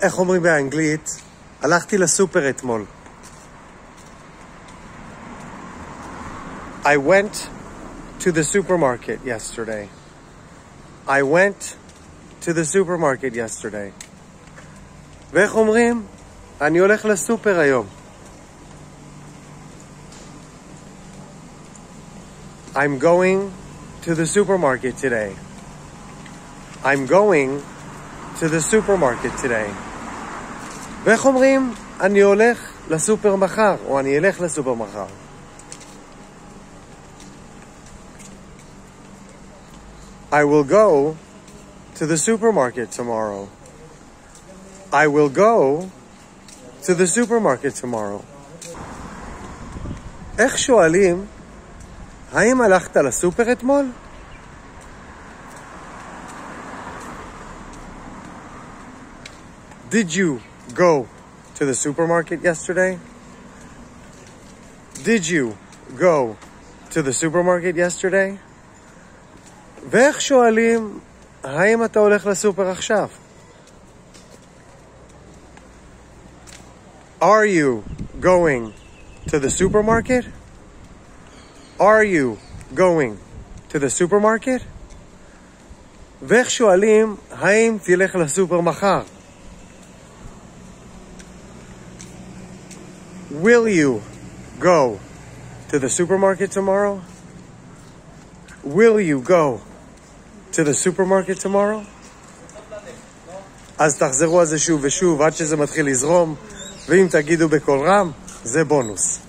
איך אומרים באנגלית? הלכתי לסופר אתמול. I went to the supermarket yesterday. I went to the supermarket yesterday. ואיך אומרים? אני הולך לסופר היום. I'm going to the supermarket today. I'm going to the supermarket today. ואיך אומרים? אני הולך לסופר מחר, או אני אלך לסופר מחר. I will go to the supermarket tomorrow. I will go to the supermarket tomorrow. איך שואלים? האם הלכת לסופר אתמול? Did you go to the supermarket yesterday? Did you go to the supermarket yesterday? ואיך שואלים, האם אתה הולך לסופר עכשיו? Are you going to the supermarket? Are you going to the supermarket? ואיך שואלים, האם תלך לסופר מחר? Will you go to the supermarket tomorrow? Will you go to the supermarket tomorrow? אז תחזרו על זה שוב ושוב עד שזה מתחיל לזרום, ואם תגידו בקול רם, זה בונוס.